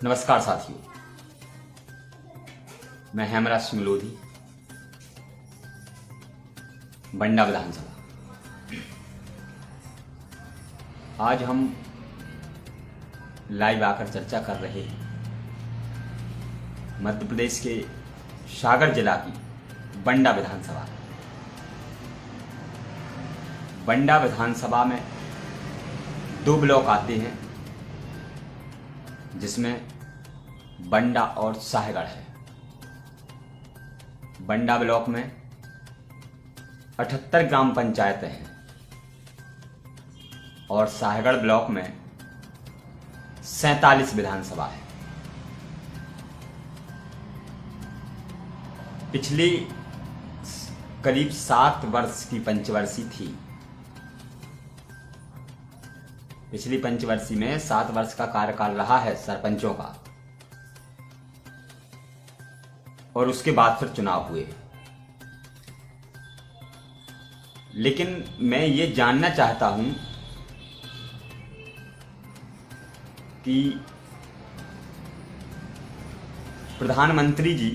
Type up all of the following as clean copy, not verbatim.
नमस्कार साथियों, मैं हेमराज सिंह लोधी, बंडा विधानसभा। आज हम लाइव आकर चर्चा कर रहे हैं मध्य प्रदेश के सागर जिला की बंडा विधानसभा। बंडा विधानसभा में 2 ब्लॉक आते हैं, जिसमें बंडा और साहेगढ़ है। बंडा ब्लॉक में 78 ग्राम पंचायतें हैं और साहेगढ़ ब्लॉक में 47 विधानसभा है। पिछली करीब 7 वर्ष की पंचवर्षीय थी। पिछली पंचवर्षीय में 7 वर्ष का कार्यकाल रहा है सरपंचों का, और उसके बाद फिर चुनाव हुए। लेकिन मैं ये जानना चाहता हूं कि प्रधानमंत्री जी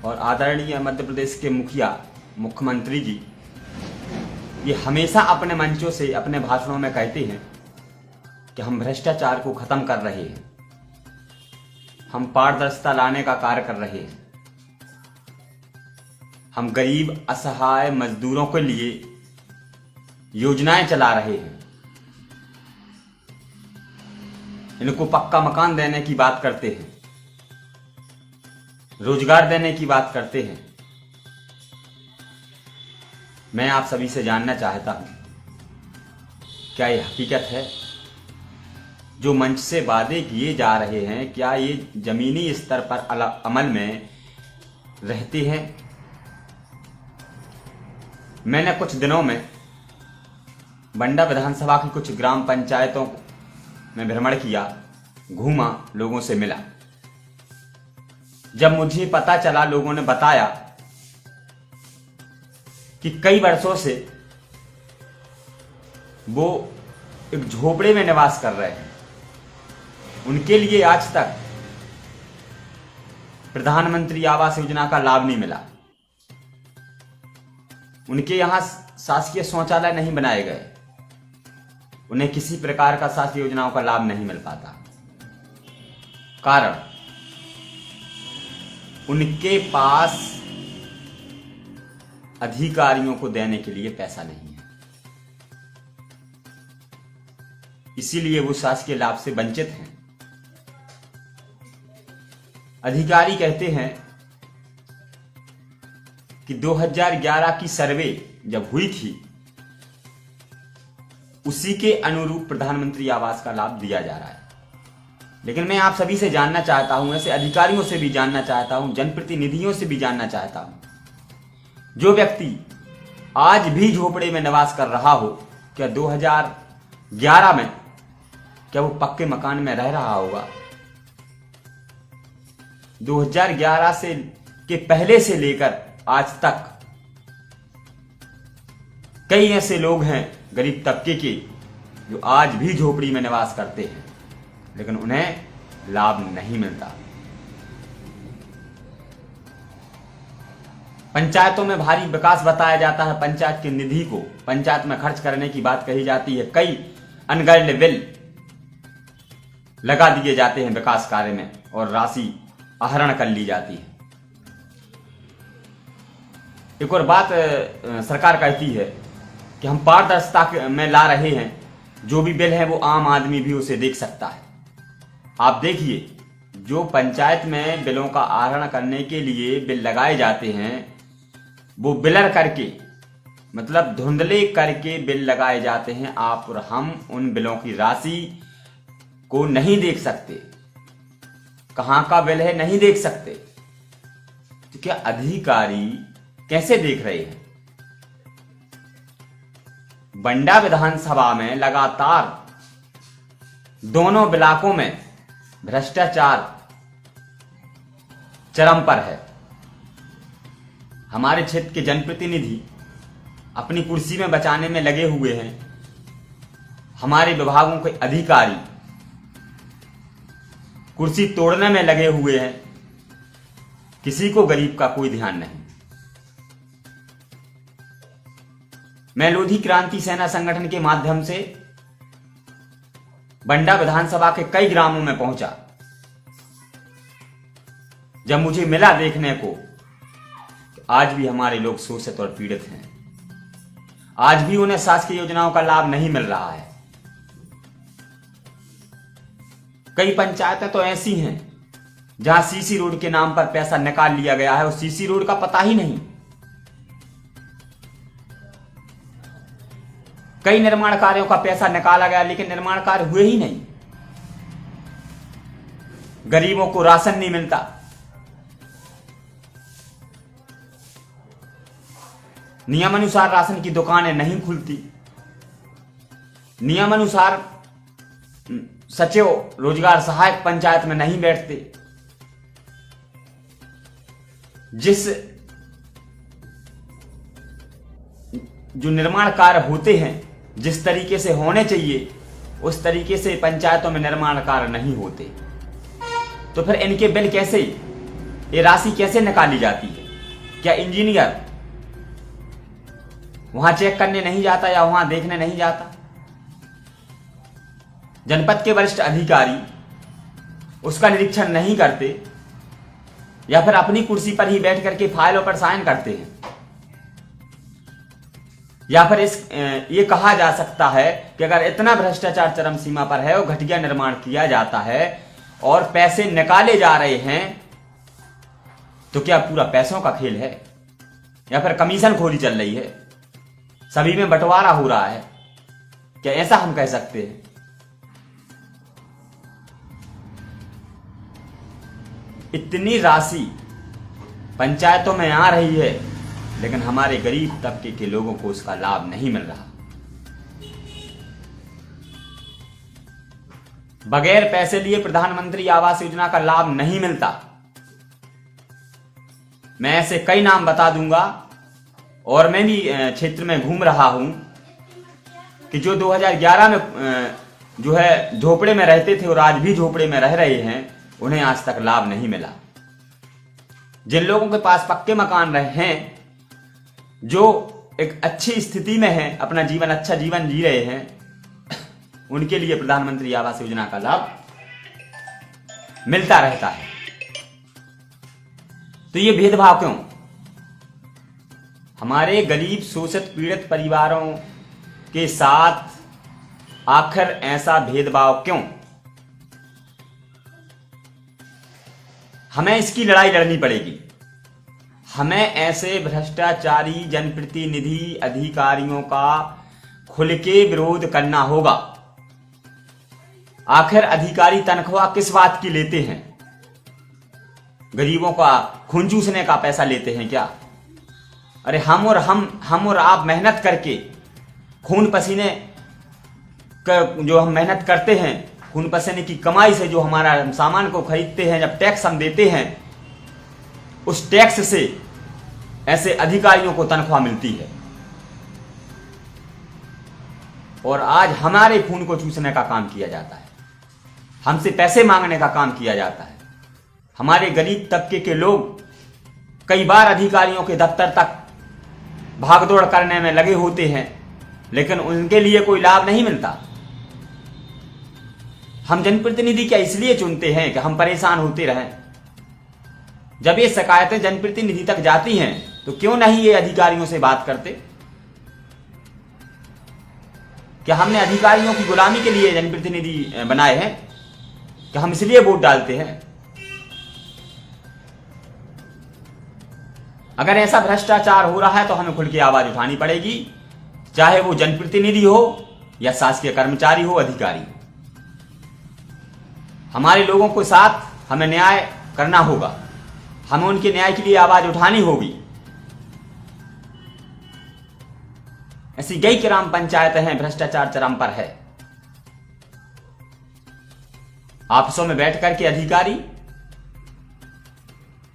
और आदरणीय मध्य प्रदेश के मुख्यमंत्री जी ये हमेशा अपने मंचों से, अपने भाषणों में कहते हैं कि हम भ्रष्टाचार को खत्म कर रहे हैं, हम पारदर्शिता लाने का कार्य कर रहे हैं, हम गरीब असहाय मजदूरों के लिए योजनाएं चला रहे हैं, इनको पक्का मकान देने की बात करते हैं, रोजगार देने की बात करते हैं। मैं आप सभी से जानना चाहता हूं, क्या ये हकीकत है? जो मंच से वादे किए जा रहे हैं, क्या ये जमीनी स्तर पर अमल में रहते हैं? मैंने कुछ दिनों में बंडा विधानसभा की कुछ ग्राम पंचायतों में भ्रमण किया, घूमा, लोगों से मिला। जब मुझे पता चला, लोगों ने बताया कि कई वर्षों से वो एक झोपड़े में निवास कर रहे हैं, उनके लिए आज तक प्रधानमंत्री आवास योजना का लाभ नहीं मिला, उनके यहां शासकीय शौचालय नहीं बनाए गए, उन्हें किसी प्रकार का शासकीय योजनाओं का लाभ नहीं मिल पाता। कारण उनके पास अधिकारियों को देने के लिए पैसा नहीं है, इसीलिए वो शासकीय लाभ से वंचित हैं। अधिकारी कहते हैं कि 2011 की सर्वे जब हुई थी, उसी के अनुरूप प्रधानमंत्री आवास का लाभ दिया जा रहा है। लेकिन मैं आप सभी से जानना चाहता हूं, ऐसे अधिकारियों से भी जानना चाहता हूं, जनप्रतिनिधियों से भी जानना चाहता हूं, जो व्यक्ति आज भी झोपड़े में निवास कर रहा हो, क्या 2011 में क्या वो पक्के मकान में रह रहा होगा? 2011 से के पहले से लेकर आज तक कई ऐसे लोग हैं गरीब तबके के जो आज भी झोपड़ी में निवास करते हैं, लेकिन उन्हें लाभ नहीं मिलता। पंचायतों में भारी विकास बताया जाता है, पंचायत की निधि को पंचायत में खर्च करने की बात कही जाती है, कई अनगढ़ बिल लगा दिए जाते हैं विकास कार्य में और राशि आहरण कर ली जाती है। एक और बात सरकार कहती है कि हम पारदर्शिता में ला रहे हैं, जो भी बिल है वो आम आदमी भी उसे देख सकता है। आप देखिए, जो पंचायत में बिलों का आहरण करने के लिए बिल लगाए जाते हैं, वो बिलर करके, मतलब धुंधले करके बिल लगाए जाते हैं। आप और हम उन बिलों की राशि को नहीं देख सकते, कहां का बिल है नहीं देख सकते। तो क्या अधिकारी कैसे देख रहे हैं? बंडा विधानसभा में लगातार दोनों ब्लॉकों में भ्रष्टाचार चरम पर है। हमारे क्षेत्र के जनप्रतिनिधि अपनी कुर्सी में बचाने में लगे हुए हैं। हमारे विभागों के अधिकारी कुर्सी तोड़ने में लगे हुए हैं, किसी को गरीब का कोई ध्यान नहीं। मैं लोधी क्रांति सेना संगठन के माध्यम से बंडा विधानसभा के कई ग्रामों में पहुंचा। जब मुझे मिला देखने को कि आज भी हमारे लोग शोषित और पीड़ित हैं, आज भी उन्हें शासकीय योजनाओं का लाभ नहीं मिल रहा है। कई पंचायतें तो ऐसी हैं जहां सीसी रोड के नाम पर पैसा निकाल लिया गया है और सीसी रोड का पता ही नहीं। कई निर्माण कार्यों का पैसा निकाला गया लेकिन निर्माण कार्य हुए ही नहीं। गरीबों को राशन नहीं मिलता, नियमानुसार राशन की दुकानें नहीं खुलती, नियमानुसार सचिव रोजगार सहायक पंचायत में नहीं बैठते। जो निर्माण कार्य होते हैं जिस तरीके से होने चाहिए उस तरीके से पंचायतों में निर्माण कार्य नहीं होते, तो फिर इनके बिल कैसे, ये राशि कैसे निकाली जाती है? क्या इंजीनियर वहां चेक करने नहीं जाता या वहां देखने नहीं जाता? जनपद के वरिष्ठ अधिकारी उसका निरीक्षण नहीं करते या फिर अपनी कुर्सी पर ही बैठ करके फाइलों पर साइन करते हैं? या फिर ये कहा जा सकता है कि अगर इतना भ्रष्टाचार चरम सीमा पर है और घटिया निर्माण किया जाता है और पैसे निकाले जा रहे हैं, तो क्या पूरा पैसों का खेल है या फिर कमीशन खोरी चल रही है, सभी में बंटवारा हो रहा है? क्या ऐसा हम कह सकते हैं? इतनी राशि पंचायतों में आ रही है लेकिन हमारे गरीब तबके के लोगों को उसका लाभ नहीं मिल रहा। बगैर पैसे लिए प्रधानमंत्री आवास योजना का लाभ नहीं मिलता। मैं ऐसे कई नाम बता दूंगा और मैं भी क्षेत्र में घूम रहा हूं कि जो 2011 में जो है झोपड़े में रहते थे और आज भी झोपड़े में रह रहे हैं, उन्हें आज तक लाभ नहीं मिला। जिन लोगों के पास पक्के मकान रहे हैं, जो एक अच्छी स्थिति में हैं, अपना जीवन अच्छा जीवन जी रहे हैं, उनके लिए प्रधानमंत्री आवास योजना का लाभ मिलता रहता है। तो ये भेदभाव क्यों? हमारे गरीब शोषित पीड़ित परिवारों के साथ आखिर ऐसा भेदभाव क्यों? हमें इसकी लड़ाई लड़नी पड़ेगी। हमें ऐसे भ्रष्टाचारी जनप्रतिनिधि अधिकारियों का खुल के विरोध करना होगा। आखिर अधिकारी तनख्वाह किस बात की लेते हैं? गरीबों का खून चूसने का पैसा लेते हैं क्या? अरे हम और आप मेहनत करके खून पसीने जो हम मेहनत करते हैं, खून पसीने की कमाई से जो हमारा सामान को खरीदते हैं, जब टैक्स हम देते हैं, उस टैक्स से ऐसे अधिकारियों को तनख्वाह मिलती है और आज हमारे खून को चूसने का काम किया जाता है, हमसे पैसे मांगने का काम किया जाता है। हमारे गरीब तबके के लोग कई बार अधिकारियों के दफ्तर तक भागदौड़ करने में लगे होते हैं लेकिन उनके लिए कोई लाभ नहीं मिलता। हम जनप्रतिनिधि क्या इसलिए चुनते हैं कि हम परेशान होते रहें? जब ये शिकायतें जनप्रतिनिधि तक जाती हैं तो क्यों नहीं ये अधिकारियों से बात करते? क्या हमने अधिकारियों की गुलामी के लिए जनप्रतिनिधि बनाए हैं? क्या हम इसलिए वोट डालते हैं? अगर ऐसा भ्रष्टाचार हो रहा है तो हमें खुल के आवाज उठानी पड़ेगी, चाहे वो जनप्रतिनिधि हो या शासकीय कर्मचारी हो, अधिकारी। हमारे लोगों के साथ हमें न्याय करना होगा, हमें उनके न्याय के लिए आवाज उठानी होगी। ऐसी कई ग्राम पंचायतें हैं भ्रष्टाचार चरम पर है। आपसों में बैठ करके अधिकारी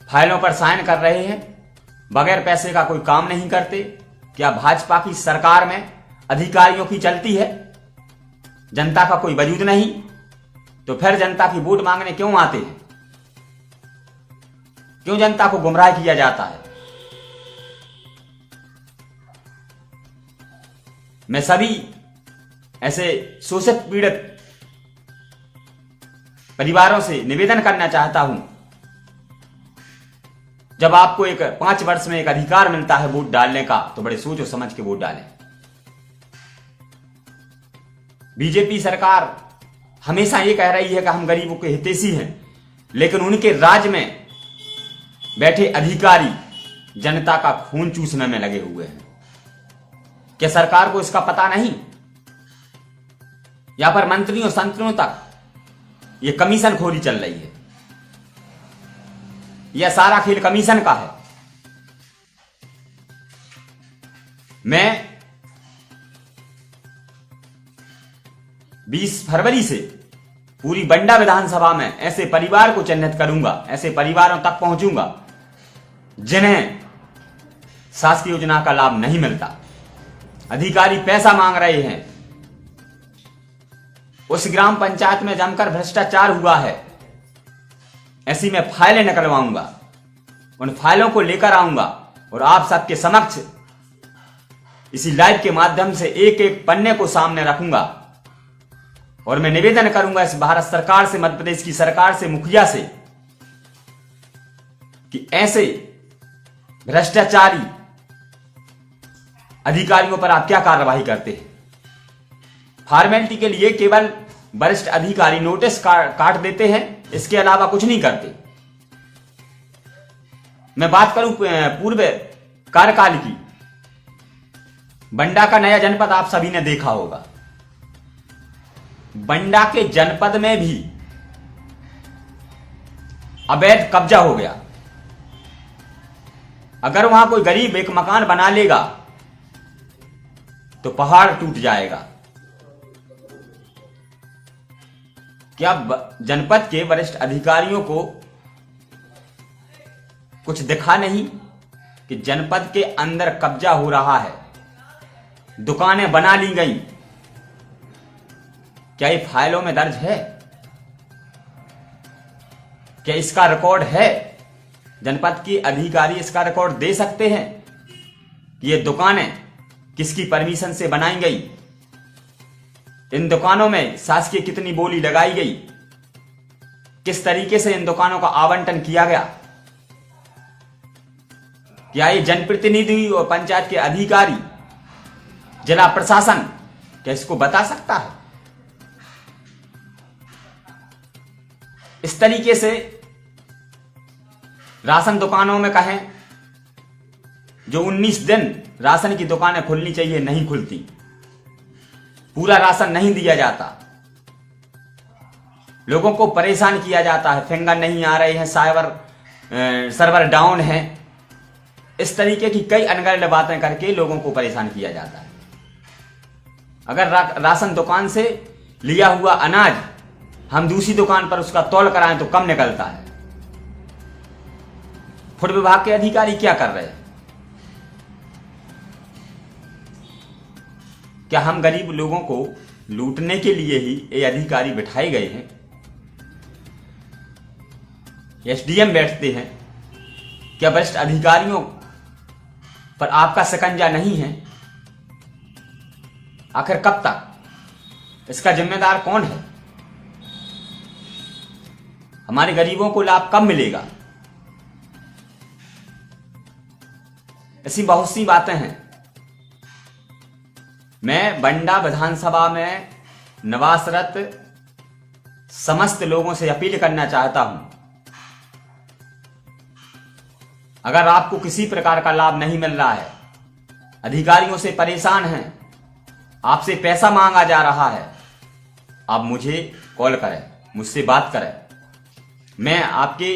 फाइलों पर साइन कर रहे हैं, बगैर पैसे का कोई काम नहीं करते। क्या भाजपा की सरकार में अधिकारियों की चलती है? जनता का कोई वजूद नहीं? तो फिर जनता की वोट मांगने क्यों आते हैं? क्यों जनता को गुमराह किया जाता है? मैं सभी ऐसे शोषित पीड़ित परिवारों से निवेदन करना चाहता हूं, जब आपको एक 5 वर्ष में एक अधिकार मिलता है वोट डालने का, तो बड़े सोच और समझ के वोट डालें। बीजेपी सरकार हमेशा ये कह रही है कि हम गरीबों के हितैषी हैं, लेकिन उनके राज में बैठे अधिकारी जनता का खून चूसने में लगे हुए हैं। क्या सरकार को इसका पता नहीं? यहां पर मंत्रियों संतरियों तक ये कमीशन खोरी चल रही है। यह सारा खेल कमीशन का है। मैं 20 फरवरी से पूरी बंडा विधानसभा में ऐसे परिवार को चिन्हित करूंगा, ऐसे परिवारों तक पहुंचूंगा जिन्हें शासकीय योजना का लाभ नहीं मिलता। अधिकारी पैसा मांग रहे हैं, उस ग्राम पंचायत में जमकर भ्रष्टाचार हुआ है, ऐसी मैं फाइलें निकलवाऊंगा, उन फाइलों को लेकर आऊंगा और आप सबके समक्ष इसी लाइव के माध्यम से एक एक पन्ने को सामने रखूंगा। और मैं निवेदन करूंगा इस भारत सरकार से, मध्य प्रदेश की सरकार से, मुखिया से, कि ऐसे भ्रष्टाचारी अधिकारियों पर आप क्या कार्रवाई करते हैं? फॉर्मेलिटी के लिए केवल वरिष्ठ अधिकारी नोटिस काट देते हैं, इसके अलावा कुछ नहीं करते। मैं बात करूं पूर्व कार्यकाल की, बंडा का नया जनपद आप सभी ने देखा होगा। बंडा के जनपद में भी अवैध कब्जा हो गया। अगर वहां कोई गरीब एक मकान बना लेगा तो पहाड़ टूट जाएगा। क्या जनपद के वरिष्ठ अधिकारियों को कुछ दिखा नहीं कि जनपद के अंदर कब्जा हो रहा है, दुकानें बना ली गई? क्या ये फाइलों में दर्ज है? क्या इसका रिकॉर्ड है? जनपद के अधिकारी इसका रिकॉर्ड दे सकते हैं कि ये दुकानें किसकी परमिशन से बनाई गई, इन दुकानों में शासकीय कितनी बोली लगाई गई, किस तरीके से इन दुकानों का आवंटन किया गया? क्या ये जनप्रतिनिधि और पंचायत के अधिकारी, जिला प्रशासन क्या इसको बता सकता है? इस तरीके से राशन दुकानों में कहें, जो 19 दिन राशन की दुकानें खुलनी चाहिए नहीं खुलती, पूरा राशन नहीं दिया जाता, लोगों को परेशान किया जाता है, फिंगर नहीं आ रहे हैं, सर्वर डाउन है, इस तरीके की कई अनगढ़ बातें करके लोगों को परेशान किया जाता है। अगर राशन दुकान से लिया हुआ अनाज हम दूसरी दुकान पर उसका तौल कराएं तो कम निकलता है। फूड विभाग के अधिकारी क्या कर रहे हैं? क्या हम गरीब लोगों को लूटने के लिए ही ये अधिकारी बिठाए गए हैं? एसडीएम बैठते हैं, क्या वरिष्ठ अधिकारियों पर आपका शिकंजा नहीं है? आखिर कब तक? इसका जिम्मेदार कौन है? हमारे गरीबों को लाभ कब मिलेगा? ऐसी बहुत सी बातें हैं। मैं बंडा विधानसभा में निवासरत समस्त लोगों से अपील करना चाहता हूं, अगर आपको किसी प्रकार का लाभ नहीं मिल रहा है, अधिकारियों से परेशान हैं, आपसे पैसा मांगा जा रहा है, आप मुझे कॉल करें, मुझसे बात करें, मैं आपके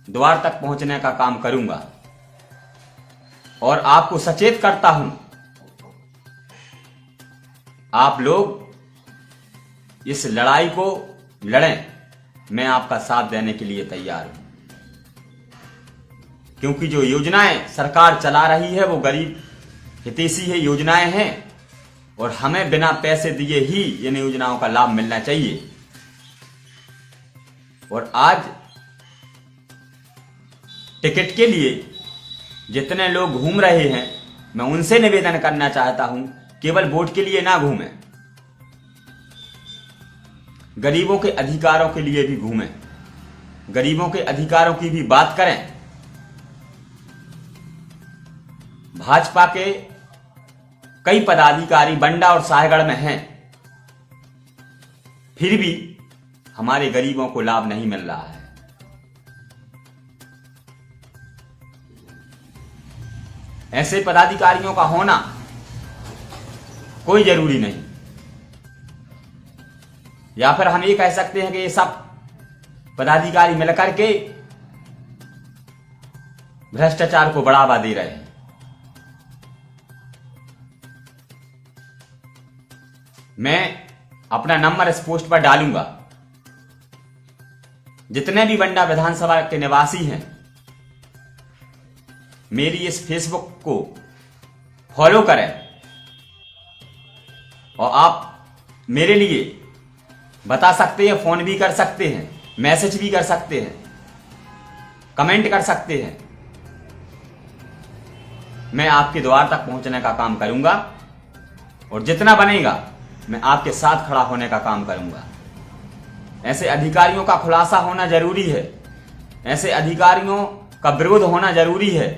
द्वार तक पहुंचने का काम करूंगा। और आपको सचेत करता हूं, आप लोग इस लड़ाई को लड़ें, मैं आपका साथ देने के लिए तैयार हूं। क्योंकि जो योजनाएं सरकार चला रही है वो गरीब हितैषी है योजनाएं हैं, और हमें बिना पैसे दिए ही इन योजनाओं का लाभ मिलना चाहिए। और आज टिकट के लिए जितने लोग घूम रहे हैं, मैं उनसे निवेदन करना चाहता हूं, केवल वोट के लिए ना घूमें, गरीबों के अधिकारों के लिए भी घूमें, गरीबों के अधिकारों की भी बात करें। भाजपा के कई पदाधिकारी बंडा और साहेगढ़ में हैं, फिर भी हमारे गरीबों को लाभ नहीं मिल रहा है। ऐसे पदाधिकारियों का होना कोई जरूरी नहीं, या फिर हम ये कह सकते हैं कि ये सब पदाधिकारी मिलकर के भ्रष्टाचार को बढ़ावा दे रहे हैं। मैं अपना नंबर इस पोस्ट पर डालूंगा। जितने भी बंडा विधानसभा के निवासी हैं, मेरी इस फेसबुक को फॉलो करें और आप मेरे लिए बता सकते हैं, फोन भी कर सकते हैं, मैसेज भी कर सकते हैं, कमेंट कर सकते हैं। मैं आपके द्वार तक पहुंचने का काम करूंगा और जितना बनेगा मैं आपके साथ खड़ा होने का काम करूंगा। ऐसे अधिकारियों का खुलासा होना जरूरी है, ऐसे अधिकारियों का विरोध होना जरूरी है।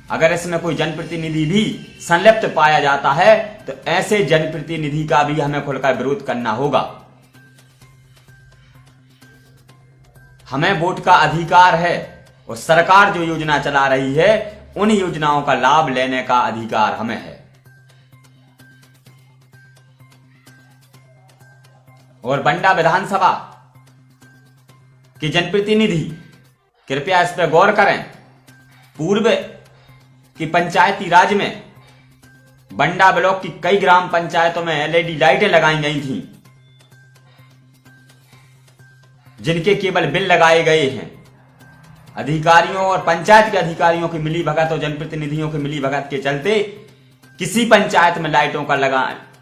अगर इसमें कोई जनप्रतिनिधि भी संलिप्त पाया जाता है तो ऐसे जनप्रतिनिधि का भी हमें खुलकर विरोध करना होगा। हमें वोट का अधिकार है और सरकार जो योजना चला रही है उन योजनाओं का लाभ लेने का अधिकार हमें है। और बंडा विधानसभा के जनप्रतिनिधि कृपया इस पर गौर करें। पूर्व की पंचायती राज में बंडा ब्लॉक की कई ग्राम पंचायतों में एलईडी लाइटें लगाई गई थीं, जिनके केवल बिल लगाए गए हैं। अधिकारियों और पंचायत के अधिकारियों की मिलीभगत और जनप्रतिनिधियों की मिलीभगत के चलते किसी पंचायत में लाइटों का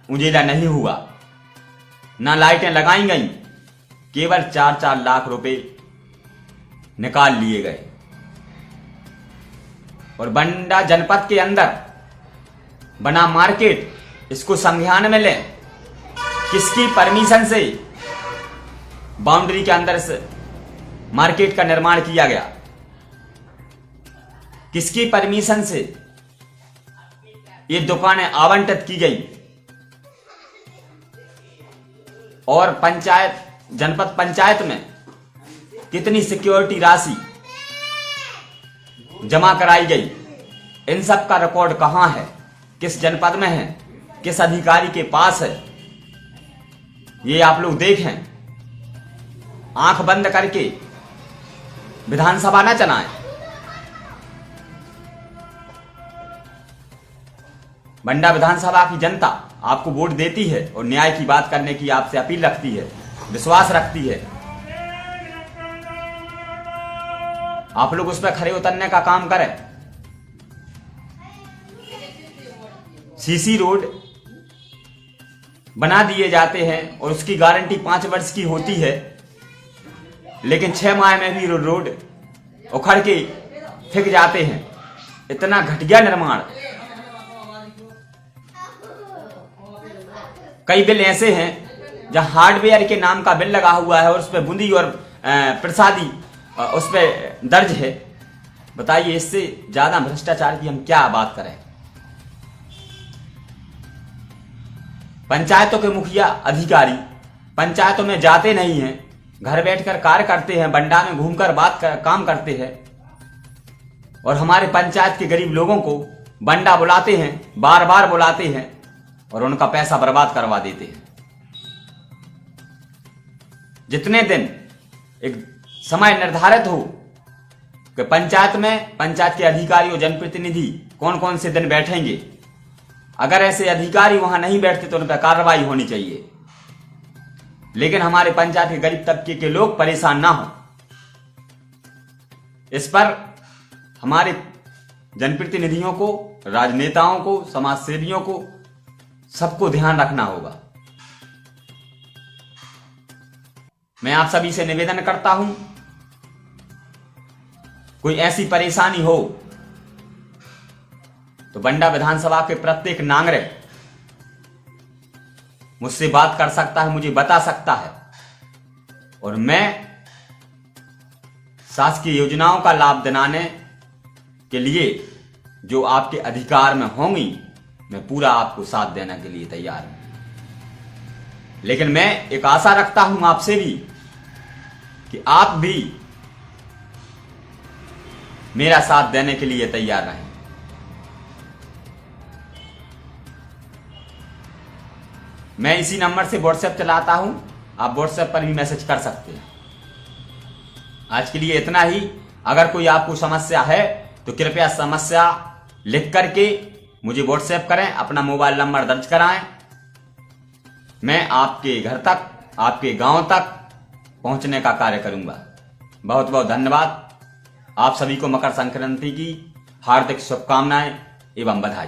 उजेला नहीं हुआ, ना लाइटें लगाई गई, केवल 4-4 लाख रुपए निकाल लिए गए। और बंडा जनपद के अंदर बना मार्केट, इसको संज्ञान में लें। किसकी परमिशन से बाउंड्री के अंदर से मार्केट का निर्माण किया गया? किसकी परमिशन से ये दुकानें आवंटित की गई? और पंचायत, जनपद पंचायत में कितनी सिक्योरिटी राशि जमा कराई गई? इन सब का रिकॉर्ड कहां है? किस जनपद में है? किस अधिकारी के पास है? ये आप लोग देखें। आंख बंद करके विधानसभा ना चलाएं। बंडा विधानसभा की जनता आपको वोट देती है और न्याय की बात करने की आपसे अपील रखती है, विश्वास रखती है। आप लोग उस पर खड़े उतरने का काम करें। सीसी रोड बना दिए जाते हैं और उसकी गारंटी 5 वर्ष की होती है, लेकिन 6 माह में भी रोड उखड़ के फेंक जाते हैं। इतना घटिया निर्माण। कई बिल ऐसे हैं जहां हार्डवेयर के नाम का बिल लगा हुआ है और उस पर बूंदी और प्रसादी उस पर दर्ज है। बताइए, इससे ज्यादा भ्रष्टाचार की हम क्या बात करें? पंचायतों के मुखिया अधिकारी पंचायतों में जाते नहीं हैं, घर बैठकर कार्य करते हैं, बंडा में घूमकर काम करते हैं और हमारे पंचायत के गरीब लोगों को बंडा बुलाते हैं, बार बार बुलाते हैं और उनका पैसा बर्बाद करवा देते हैं। जितने दिन एक समय निर्धारित हो कि पंचायत में पंचायत के अधिकारी और जनप्रतिनिधि कौन कौन से दिन बैठेंगे, अगर ऐसे अधिकारी वहां नहीं बैठते तो उन पर कार्रवाई होनी चाहिए। लेकिन हमारे पंचायत के गरीब तबके के लोग परेशान ना हो, इस पर हमारे जनप्रतिनिधियों को, राजनेताओं को, समाज सेवियों को सबको ध्यान रखना होगा। मैं आप सभी से निवेदन करता हूं, कोई ऐसी परेशानी हो तो बंडा विधानसभा के प्रत्येक नागरिक मुझसे बात कर सकता है, मुझे बता सकता है, और मैं शासकीय योजनाओं का लाभ दिलाने के लिए जो आपके अधिकार में होंगी, मैं पूरा आपको साथ देने के लिए तैयार हूं। लेकिन मैं एक आशा रखता हूं आपसे भी कि आप भी मेरा साथ देने के लिए तैयार रहें। मैं इसी नंबर से व्हाट्सएप चलाता हूं, आप व्हाट्सएप पर भी मैसेज कर सकते हैं। आज के लिए इतना ही। अगर कोई आपको समस्या है तो कृपया समस्या लिख करके मुझे व्हाट्सएप करें, अपना मोबाइल नंबर दर्ज कराएं। मैं आपके घर तक, आपके गांव तक पहुंचने का कार्य करूंगा। बहुत बहुत धन्यवाद। आप सभी को मकर संक्रांति की हार्दिक शुभकामनाएं एवं बधाई।